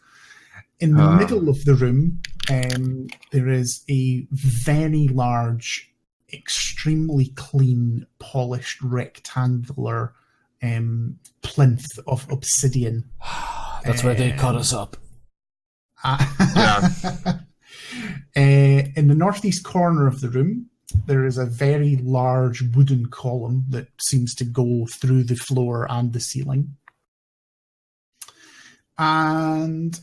In the middle of the room, there is a very large, extremely clean, polished, rectangular plinth of obsidian. That's where they cut us up. In the northeast corner of the room, there is a very large wooden column that seems to go through the floor and the ceiling. And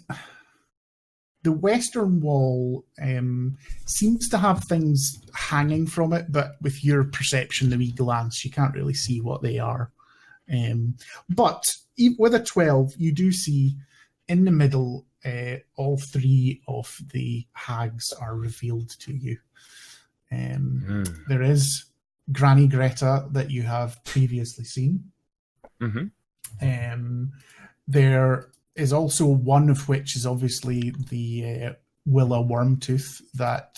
the western wall seems to have things hanging from it, but with your perception, the wee glance, you can't really see what they are. But with a 12, you do see in the middle, all 3 of the hags are revealed to you. There is Granny Greta that you have previously seen. Mm-hmm. There is also one of which is obviously the Willa Wormtooth that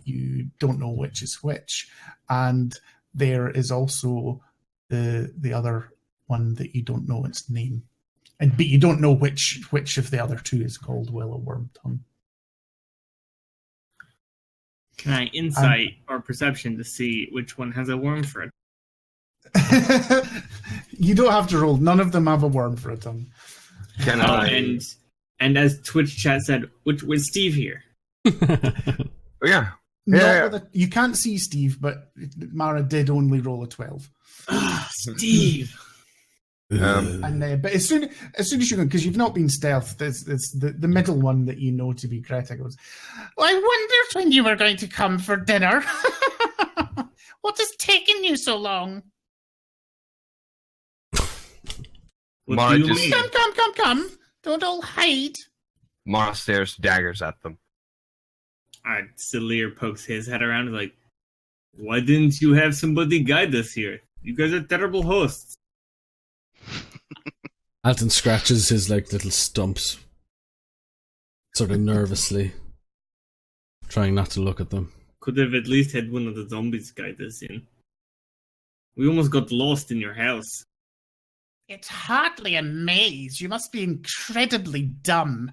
you don't know which is which. And there is also the other one that you don't know its name. But you don't know which of the other 2 is called Willa Wormtongue. Can I insight or perception to see which one has a worm for it? You don't have to roll. None of them have a worm for a tongue. Can Oh, I? and as Twitch chat said, with Steve here. Oh, yeah. You can't see Steve, but Mara did only roll a 12. Steve. But as soon as you go, because you've not been stealthed, it's the middle one that you know to be Greta goes, well, I wondered when you were going to come for dinner. What has taken you so long? What Mara do you just- mean? Come. Don't all hide. Mara stares daggers at them. Alright, Celir pokes his head around and is like, why didn't you have somebody guide us here? You guys are terrible hosts. Alton scratches his little stumps, sort of nervously, trying not to look at them. Could have at least had one of the zombies guide us in. We almost got lost in your house. It's hardly a maze. You must be incredibly dumb.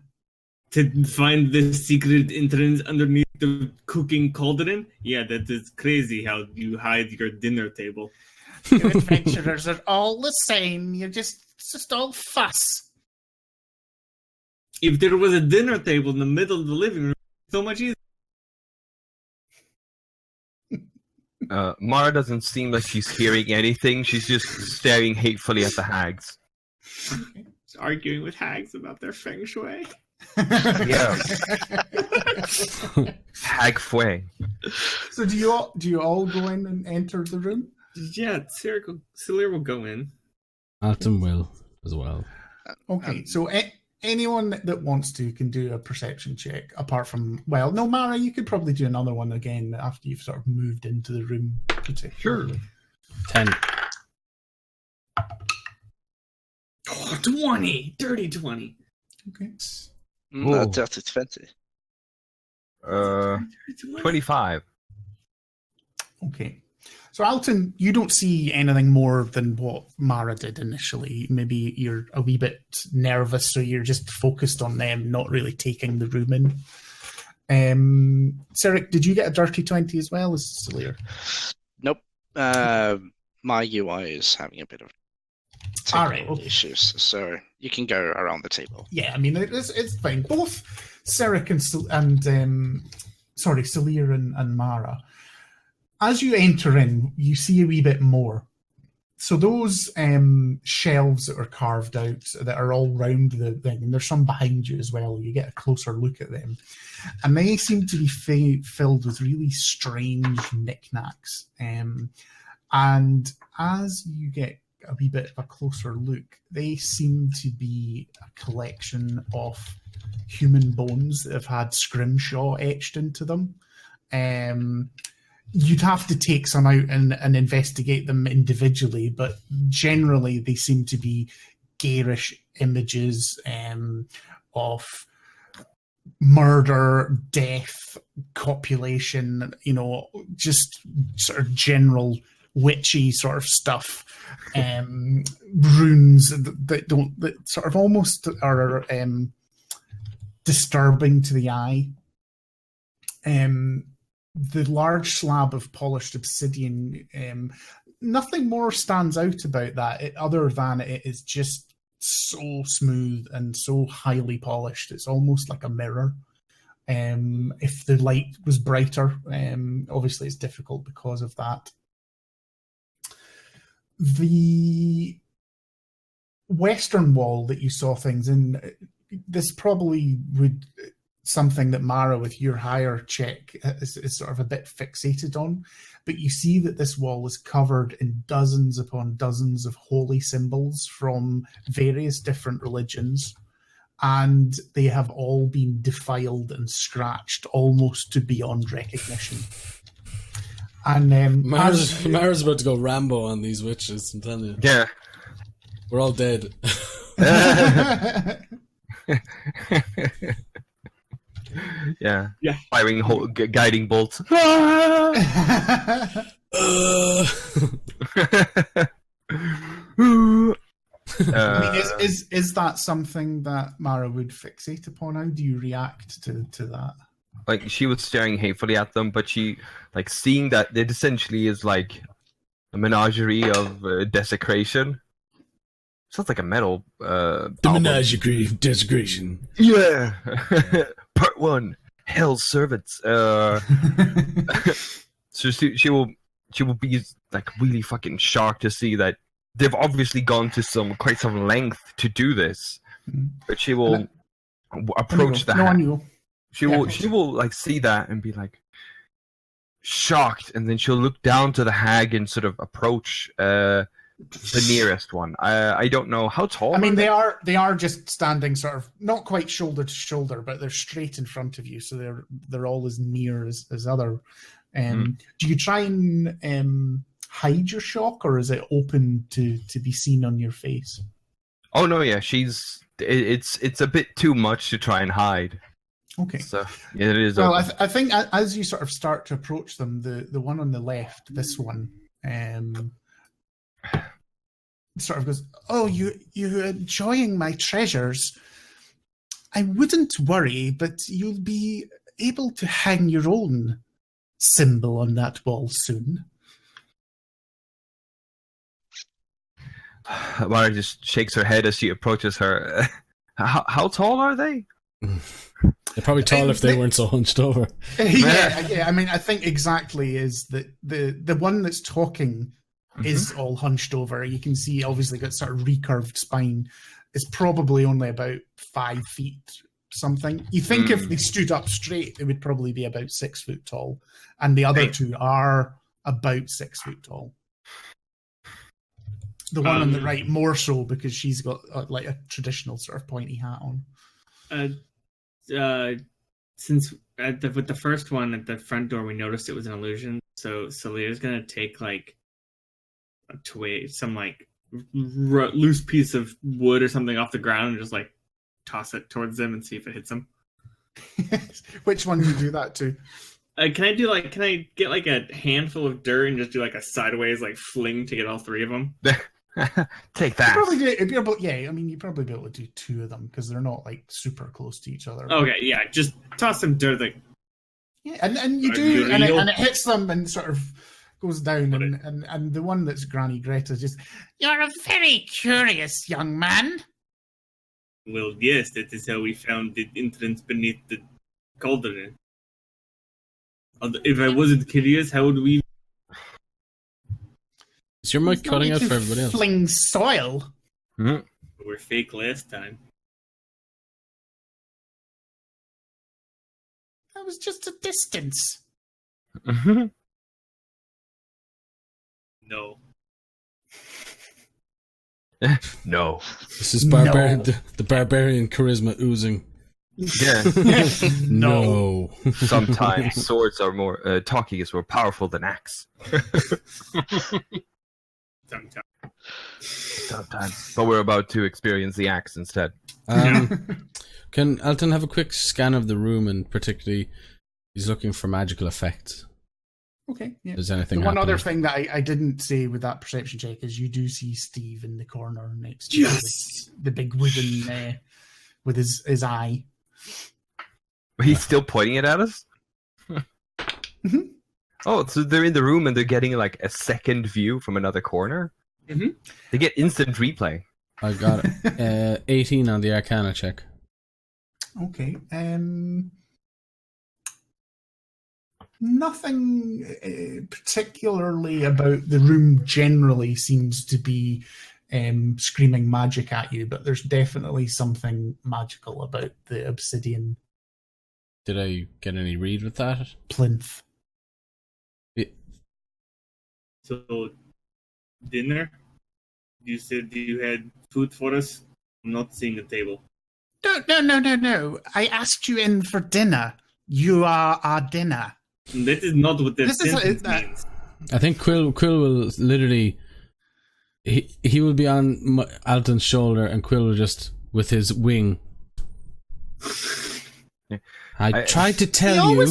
To find the secret entrance underneath the cooking cauldron? Yeah, that is crazy how you hide your dinner table. You adventurers are all the same. It's just all fuss. If there was a dinner table in the middle of the living room, so much easier. Mara doesn't seem like she's hearing anything. She's just staring hatefully at the hags. She's arguing with hags about their feng shui. Yeah. Hag fue. So do you all go in and enter the room? Yeah, Celir will go in. Alton will as well. Okay, so anyone that wants to can do a perception check, apart from, well, no, Mara, you could probably do another one again after you've sort of moved into the room, particularly. 10. Oh, 20! Dirty 20. Okay. Dirty 20. 25. Okay. So, Alton, you don't see anything more than what Mara did initially. Maybe you're a wee bit nervous, so you're just focused on them, not really taking the room in. Ceric, did you get a dirty 20 as well as Celir? Nope. My UI is having a bit of technical issues, so you can go around the table. Yeah, I mean, it's fine. Both Ceric and Celir and Mara. As you enter in, you see a wee bit more. So those shelves that are carved out that are all round the thing, and there's some behind you as well, you get a closer look at them. And they seem to be filled with really strange knickknacks. And as you get a wee bit of a closer look, they seem to be a collection of human bones that have had scrimshaw etched into them. You'd have to take some out and investigate them individually, but generally they seem to be garish images of murder, death, copulation, just sort of general witchy sort of stuff. Runes that sort of almost are disturbing to the eye. The large slab of polished obsidian, nothing more stands out about that other than it is just so smooth and so highly polished. It's almost like a mirror. If the light was brighter, obviously it's difficult because of that. The western wall that you saw things in, this probably would... something that Mara, with your higher check, is sort of a bit fixated on. But you see that this wall is covered in dozens upon dozens of holy symbols from various different religions. And they have all been defiled and scratched almost to beyond recognition. And Mara's about to go Rambo on these witches, I'm telling you. Yeah. We're all dead. Yeah. Firing guiding bolts. Is that something that Mara would fixate upon? How do you react to that? Like, she was staring hatefully at them, but she, like, seeing that it essentially is like a menagerie of desecration. Sounds like a metal. The menagerie of desecration. Yeah. Part 1, Hell's Servants. So she will be like really fucking shocked to see that they've obviously gone to quite some length to do this. But she will approach that. She will like see that and be like shocked, and then she'll look down to the hag and sort of approach the nearest one. I don't know how tall. I mean, they are just standing sort of not quite shoulder to shoulder, but they're straight in front of you, so they're all as near as other. Do you try and hide your shock, or is it open to be seen on your face? Oh no, yeah, it's a bit too much to try and hide. Okay. So yeah, it is. Well, I think as you sort of start to approach them, the one on the left, this one, sort of goes, "Oh, you're enjoying my treasures. I wouldn't worry, but you'll be able to hang your own symbol on that wall soon." Mara just shakes her head as she approaches her. How tall are they? They're probably tall if they weren't so hunched over. Yeah. I mean, I think exactly is that the one that's talking is all hunched over. You can see, obviously, got sort of recurved spine. It's probably only about 5 feet something. You think if they stood up straight, they would probably be about 6 foot tall, and the other two are about 6 foot tall. The one on the right more so because she's got like a traditional sort of pointy hat on. Since with the first one at the front door, we noticed it was an illusion. So Leah's gonna take like some like loose piece of wood or something off the ground and just like toss it towards them and see if it hits them. Which one do you do that to? Can I get like a handful of dirt and just do like a sideways like fling to get all 3 of them? Take that. You'd probably be able to do 2 of them because they're not like super close to each other. Okay, yeah, just toss some dirt. Like, yeah, and you do, and it hits them and sort of goes down, and the one that's Granny Greta just, "You're a very curious young man." Well, yes, that is how we found the entrance beneath the cauldron. If I wasn't curious, how would we? Is your mic cutting out for everybody else? Fling soil. We were fake last time. That was just a distance. No. No. This is the barbarian charisma oozing. Yeah. No. Sometimes swords are more talking is more powerful than axe. Sometimes. But we're about to experience the axe instead. Can Alton have a quick scan of the room, and particularly he's looking for magical effects? Okay, yeah. Does anything one happen? other thing that I didn't say with that perception check is you do see Steve in the corner next to the big wooden with his eye. He's still pointing it at us? Mm-hmm. Oh, so they're in the room and they're getting like a second view from another corner? Mm-hmm. They get instant replay. I got it. 18 on the Arcana check. Okay. Nothing particularly about the room generally seems to be screaming magic at you, but there's definitely something magical about the obsidian Did I get any read with that? plinth. So, dinner? You said you had food for us? I'm not seeing a table. No. I asked you in for dinner. You are our dinner. That is not what that sentence means. I think Quill will literally... He will be on Alton's shoulder, and Quill will just, with his wing... I tried to tell you...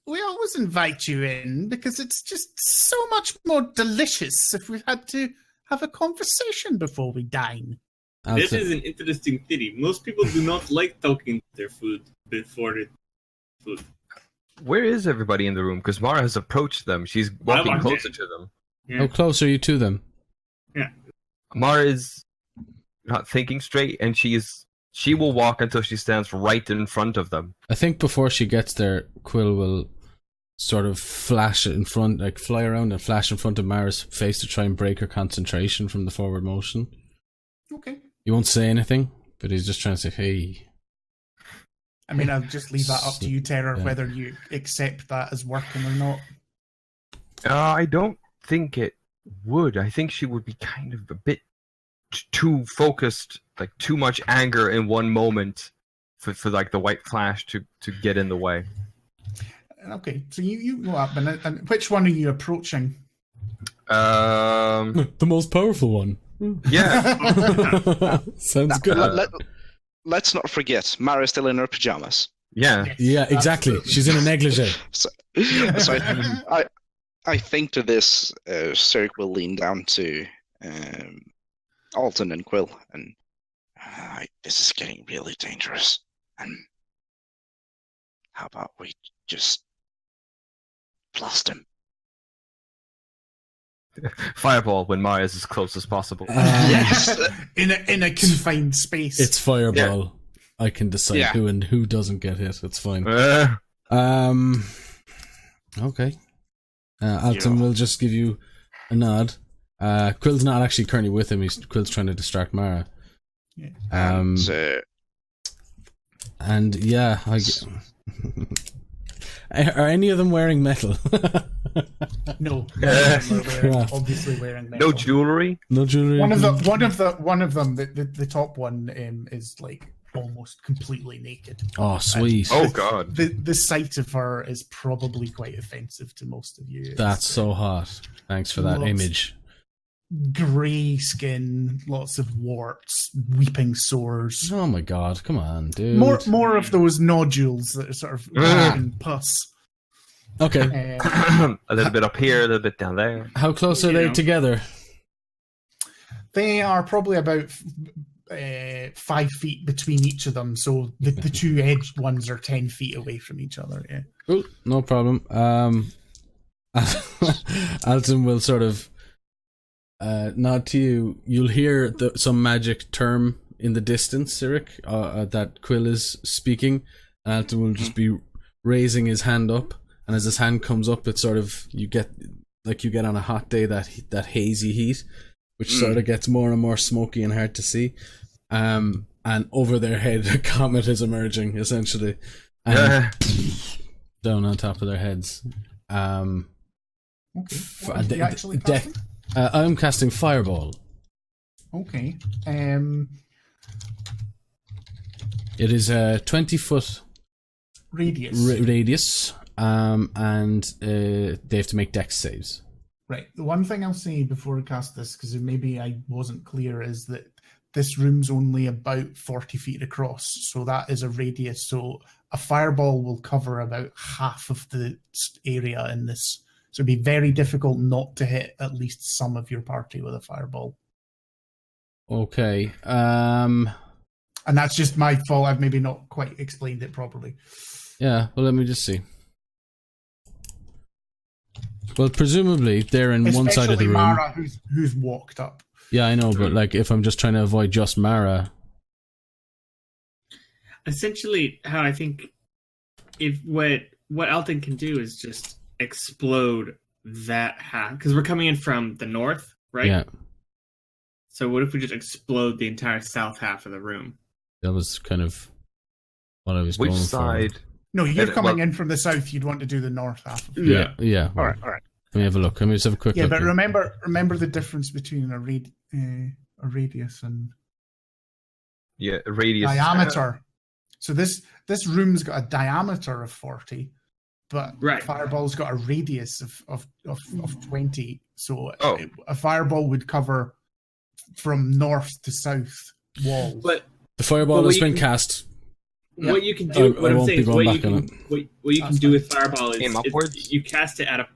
We always invite you in because it's just so much more delicious if we had to have a conversation before we dine. This is an interesting theory. Most people do not like talking their food before the food. Where is everybody in the room? Because Mara has approached them. She's walking closer to them. Yeah. How close are you to them? Yeah. Mara is not thinking straight, and she will walk until she stands right in front of them. I think before she gets there, Quill will sort of flash in front, like fly around and flash in front of Mara's face to try and break her concentration from the forward motion. Okay. He won't say anything, but he's just trying to say, hey. I mean, I'll just leave that up to you, Terror, whether you accept that as working or not. I don't think it would. I think she would be kind of a bit too focused, like too much anger in one moment for like the white flash to get in the way. Okay, so you go up, and which one are you approaching? The most powerful one. Yeah. Sounds good. Let's not forget, Mara's still in her pajamas. Yeah. Yeah, exactly. Absolutely. She's in a negligee. So I think to this, Cirque will lean down to Alton and Quill, and this is getting really dangerous. And how about we just blast him? Fireball when Mara is as close as possible. Yes. in a confined space. It's fireball. I can decide Yeah. who and who doesn't get hit. It's fine. Okay. Alton will just give you a nod. Quill's not actually currently with him. Quill's trying to distract Mara. Yeah. And yeah, are any of them wearing metal? No, obviously wearing metal. No jewelry. No jewelry. One of them, the top one, is like almost completely naked. Oh, sweet. Oh god. The sight of her is probably quite offensive to most of you. That's so hot. Thanks for that image. Grey skin, lots of warts, weeping sores. Oh my god, come on, dude. More of those nodules that are sort of and pus. Okay. A little bit up here, a little bit down there. How close are they together? They are probably about 5 feet between each of them, so the two edged ones are 10 feet away from each other. Yeah. Cool, no problem. Alton will sort of nod to you. You'll hear some magic term in the distance, Cyric, that Quill is speaking. Alton will just be raising his hand up, and as his hand comes up, it's sort of you get on a hot day that hazy heat, which sort of gets more and more smoky and hard to see. And over their head, a comet is emerging, essentially, and down on top of their heads. Okay. What are you actually casting? I'm casting Fireball. Okay. It is a 20-foot radius. And they have to make dex saves. Right. The one thing I'll say before I cast this, because maybe I wasn't clear, is that this room's only about 40 feet across, so that is a radius. So a fireball will cover about half of the area in this. So it'd be very difficult not to hit at least some of your party with a fireball. Okay. And that's just my fault. I've maybe not quite explained it properly. Yeah, well, let me just see. Well, presumably they're in one side of the room. Mara, who's walked up. Yeah, I know, but like if I'm just trying to avoid just Mara. Essentially, how I think what Alton can do is just explode that half, because we're coming in from the north, right? Yeah. So what if we just explode the entire south half of the room? That was kind of what I was going for. Which side? No, you're coming in from the south. You'd want to do the north half of it. Yeah. All right. Let me have a look. Let me just have a quick look. Yeah, but here. remember the difference between a radius and radius diameter. So this room's got a diameter of 40, but Fireball's got a radius of 20. So a fireball would cover from north to south walls. But the fireball has been cast. What you can do, what I'm saying is, what you can do with fireball is you cast it at a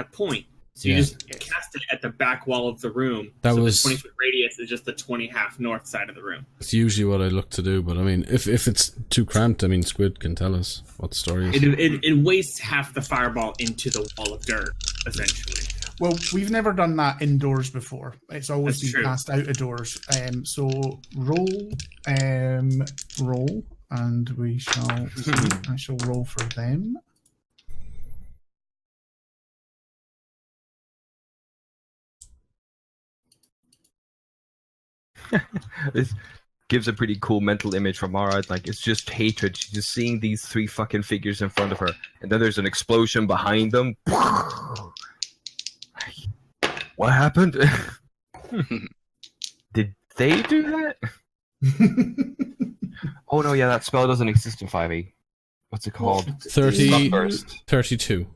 point. So you just cast it at the back wall of the room. That so was the 20-foot radius is just the 20-half north side of the room. It's usually what I look to do, but I mean, if it's too cramped, I mean, Squid can tell us what the story is. It wastes half the fireball into the wall of dirt, essentially. Well, we've never done that indoors before. It's always been cast out of doors. So roll, and we shall. I shall roll for them. This gives a pretty cool mental image from Mara. Like, it's just hatred. She's just seeing these three fucking figures in front of her, and then there's an explosion behind them. What happened? Did they do that? Oh no, yeah, that spell doesn't exist in 5e. What's it called? 32.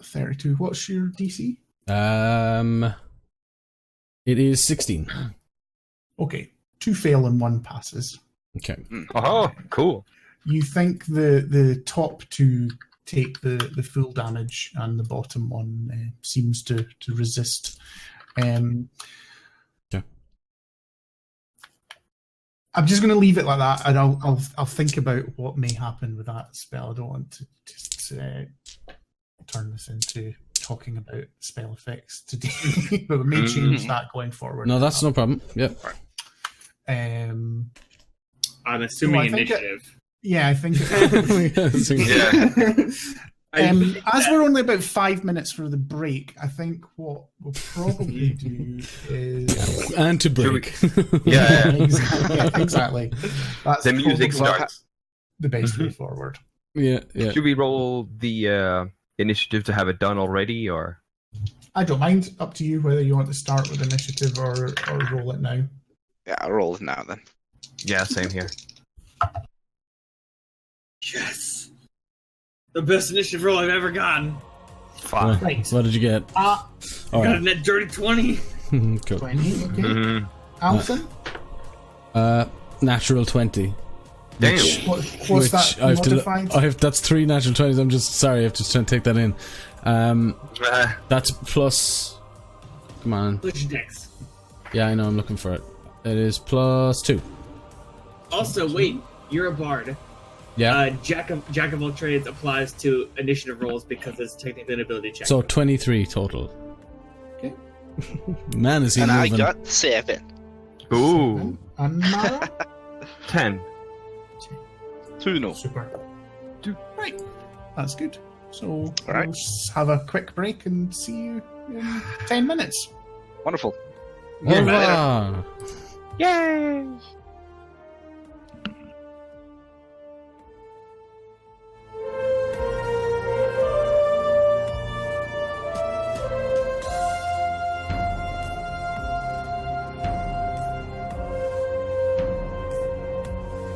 32. What's your DC? It is 16. Okay, 2 fail and 1 passes. Okay. Oh, cool. You think the top 2 take the full damage, and the bottom one seems to resist. I'm just going to leave it like that, and I'll think about what may happen with that spell. I don't want to just turn this into talking about spell effects today, but we may change that going forward. No, that's no problem. Yep. I'm assuming I think initiative. Yeah, I think. As we're only about 5 minutes for the break, I think what we'll probably do is and to break. Yeah. exactly. That's The music probably starts. the best way forward. Yeah. Should we roll the initiative to have it done already, or? I don't mind. Up to you whether you want to start with initiative or roll it now. Yeah, I'll roll it now then. Yeah, same here. Yes! The best initiative roll I've ever gotten. 5. Right. What did you get? All All Got a right. net dirty 20. Cool. 20, okay. Mhm. Alison? Natural 20. Damn. What's that modified? That's 3 natural 20s. I'm just sorry. I have to try and take that in. That's plus. Come on. Push dex. Yeah, I know. I'm looking for it. It is plus 2. Also, wait, you're a bard. Yeah. Jack of all trades applies to initiative rolls because it's technically an ability check. So 23 total. Okay. Man, is he And moving? I got 7. Ooh. And Mara? 10. 2 no. Super. Right. That's good. So Alright. we'll have a quick break and see you in 10 minutes. Wonderful. Au revoir. Yay!